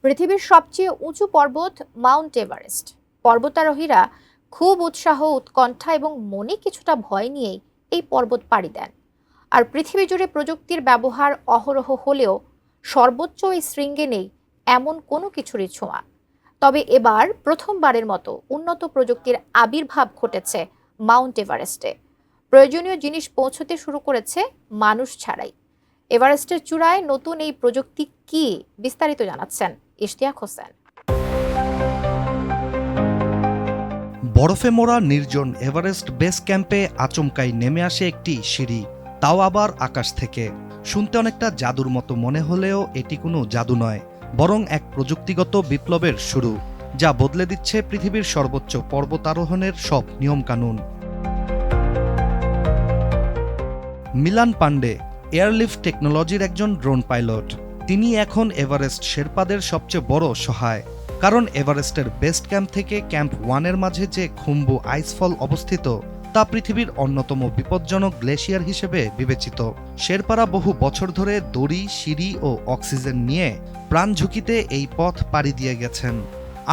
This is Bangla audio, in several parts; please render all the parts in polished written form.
পৃথিবীর সবচেয়ে উঁচু পর্বত মাউন্ট এভারেস্ট। পর্বতারোহীরা খুব উৎসাহ, উৎকণ্ঠা এবং মনে কিছুটা ভয় নিয়েই এই পর্বত পাড়ি দেন। আর পৃথিবী জুড়ে প্রযুক্তির ব্যবহার অহরহ হলেও সর্বোচ্চ এই শৃঙ্গে নেই এমন কোনো কিছুরই ছোঁয়া। তবে এবার প্রথমবারের মতো উন্নত প্রযুক্তির আবির্ভাব ঘটেছে মাউন্ট এভারেস্টে। প্রয়োজনীয় জিনিস পৌঁছতে শুরু করেছে মানুষ ছাড়াই। এভারেস্টের চূড়ায় নতুন এই প্রযুক্তি কি, বিস্তারিত জানাচ্ছেন ইশতিয়াক হোসেন। বরফে মোড়া নির্জন এভারেস্ট বেস ক্যাম্পে আচমকাই নেমে আসে একটি সিঁড়ি, তাও আবার আকাশ থেকে। শুনতে অনেকটা জাদুর মতো মনে হলেও এটি কোনো জাদু নয়, বরং এক প্রযুক্তিগত বিপ্লবের শুরু, যা বদলে দিচ্ছে পৃথিবীর সর্বোচ্চ পর্বতারোহণের সব নিয়মকানুন। মিলান পান্ডে এয়ারলিফট টেকনোলজির একজন ড্রোন পাইলট। তিনি এখন এভারেস্ট শেরপাদের সবচেয়ে বড় সহায়। কারণ এভারেস্টের বেস্ট ক্যাম্প থেকে ক্যাম্প 1-এর মাঝে যে খুম্বু আইসফল অবস্থিত, তা পৃথিবীর অন্যতম বিপজ্জনক গ্লেশিয়ার হিসেবে বিবেচিত। শেরপারা বহু বছর ধরে দড়ি, সিঁড়ি ও অক্সিজেন নিয়ে প্রাণ ঝুঁকিতে এই পথ পাড়ি দিয়ে গেছেন।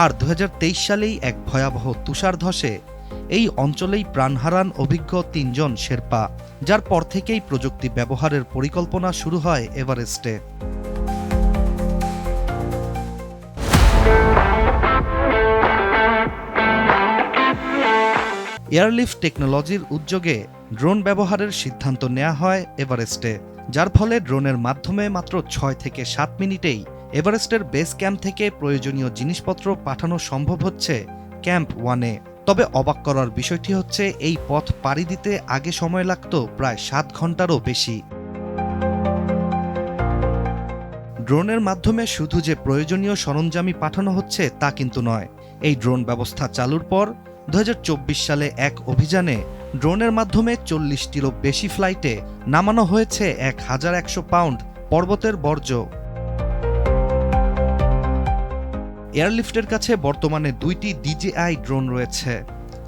আর 2023 সালেই এক ভয়াবহ তুষারধসে এই অঞ্চলেই প্রাণ হারান অভিজ্ঞ 3 জন শেরপা, যার পর থেকেই প্রযুক্তি ব্যবহারের পরিকল্পনা শুরু হয় এভারেস্টে। এয়ারলিফট টেকনোলজির উদ্যোগে ড্রোন ব্যবহারের সিদ্ধান্ত নেওয়া হয় এভারেস্টে, যার ফলে ড্রোনের মাধ্যমে মাত্র 6 থেকে 7 মিনিটেই এভারেস্টের বেস ক্যাম্প থেকে প্রয়োজনীয় জিনিসপত্র পাঠানো সম্ভব হচ্ছে ক্যাম্প 1-এ। তবে অবাক করার বিষয়টি হচ্ছে, এই পথ পাড়ি দিতে আগে সময় লাগত প্রায় 7 ঘন্টারও বেশি। ড্রোনের মাধ্যমে শুধু যে প্রয়োজনীয় সরঞ্জামই পাঠানো হচ্ছে তা কিন্তু নয়। এই ড্রোন ব্যবস্থা চালুর পর 2024 সালে এক অভিযানে ড্রোনের মাধ্যমে 40টিরও বেশি ফ্লাইটে নামানো হয়েছে 1100 পাউন্ড পর্বতের বর্জ্য। এয়ারলিফটের কাছে বর্তমানে 2টি DJI ড্রোন রয়েছে,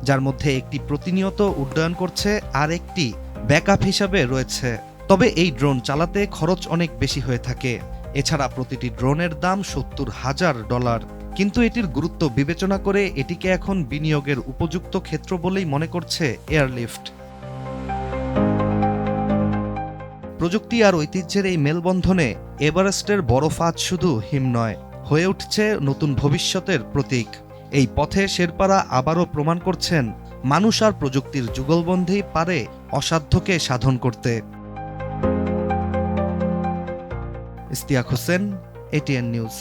যার মধ্যে একটি প্রতিনিয়ত উড্ডয়ন করছে আর একটি ব্যাকআপ হিসাবে রয়েছে। তবে এই ড্রোন চালাতে খরচ অনেক বেশি হয়ে থাকে। এছাড়া প্রতিটি ড্রোনের দাম $70,000। কিন্তু এটির গুরুত্ব বিবেচনা করে এটিকে এখন বিনিয়োগের উপযুক্ত ক্ষেত্র বলেই মনে করছে এয়ারলিফট। প্রযুক্তি আর ঐতিহ্যের এই মেলবন্ধনে এভারেস্টের বরফ আজ শুধু হিম নয়, হয়ে উঠছে নতুন ভবিষ্যতের প্রতীক। এই পথে শেরপারা আবারও প্রমাণ করছেন, মানুষ আর প্রযুক্তির যুগলবন্ধেই পারে অসাধ্যকে সাধন করতে। Ishtiaq Hossain, ATN news.